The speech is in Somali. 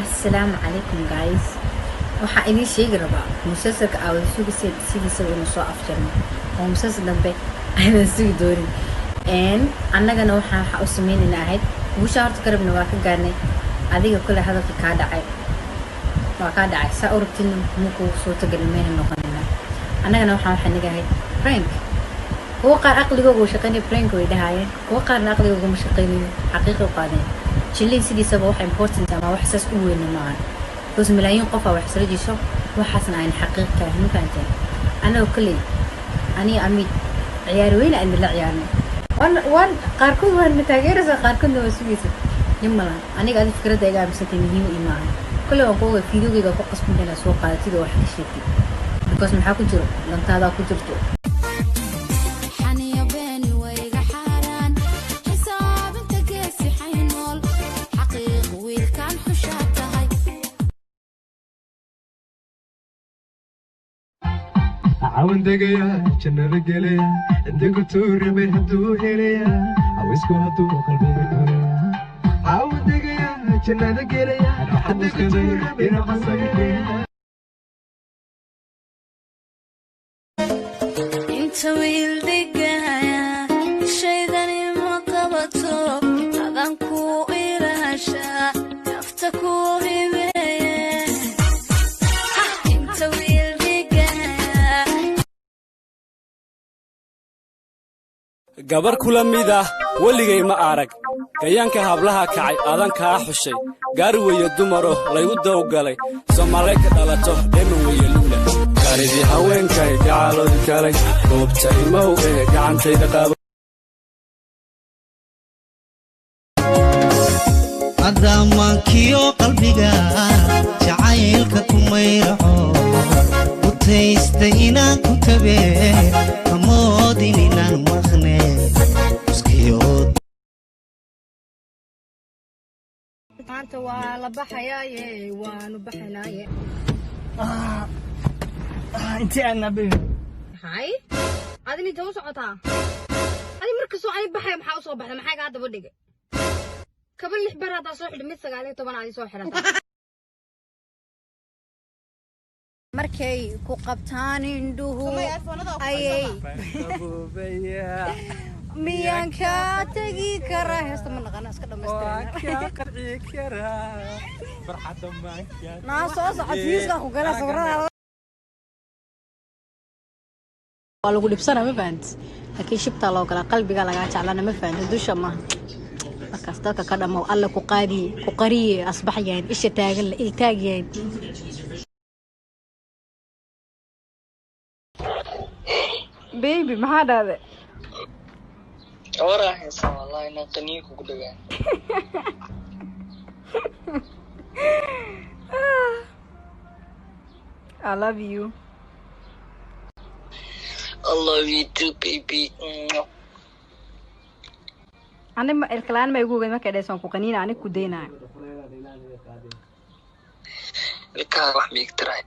السلام عليكم guys. waxaa idin sheegi rabaa musalsalka aawada sugisay sidiisa inuu soo afjarno oo musalsal dambe ayaan sugi doonin annagana waxa u sameynayna ahayd guusha horta karabna waa ka gaarnay adiga kule hadalka ka dhacay saa urubtin muku soo tagalmeena noqonayna annagana waxa naga ahayd prank kuwa qaar aqligooga shaqeynay prank way dhahaayeen kuwa qaarna aqligooga ma shaqeynayo xaqiiqo qaadeen jilin sidiisaba wax important ama wax saas u weyn maahan بس ملايين قفا وحسرة جيشو وحسن عين حقيقة هم كانتين أنا وكلي أني أمي عيار وين عند لا عيارنا وان قاركون وان متاجر زا قاركون ده وسويس يملا أنا قاعد فكرة دايقة بستين هيو إيمان كل ما قوة فيديو كذا فوق قسم من الأسواق قالت كذا واحد شيء بس من حكوا جرو لن تهذا كجرتو عاون دقيا جنة قليا عندك تور بين هدو هليا عاوزكو هدو قلبي قليا عاون دقيا جنة قليا عندك تور بين قصير انت ويل دقايا شيداني ما قبطو عدنكو إلهاشا نفتكو هبايا انت ويل gabar kula mid ah waligay ma arag gayaanka hablaha kacay adan kaa xushay gaari weeye dumaro laygu dawgalay Soomaali ka dhalato dheeman weeye luula gaaridii haweenkay gacalood galay goobtay maw ee gacantayda qaabo adamankiyo qalbiga jacaylka kumayraco utaystay inaan ku tabe amoodin inaan maqne maanta waa la baxayaaye waanu baxaynaaye intii aan nabi hay adin inta u socotaa adi markasoo ay baxay maxaa u soo baxday maxay ka daba dhigay kaba 6 bar hada soo xidh mid 19 aad soo xidhatay markay ku qabtaan indhuhu ayay miyanka tagi kara heesta ma naqana iska dhameystirnaa qarci kara farxada maanka naa soo socodsiiska ku gala sawirada waa lagu dhibsana ma fahanti laakiin shibta loo kala qalbiga laga jeclana ma fahanti dusha ma markaas dadka ka dhamo alla ku qaadi ku qariye asbaxayeen isha taagan la il taagayeen baby maxaa dhahday Ahora esa والله إن قنيك وكذا. I love you. I love you too, baby. أنا الكلام ما يقول ما كده سون كوكانين أنا كودينا. الكار راح بيقترح.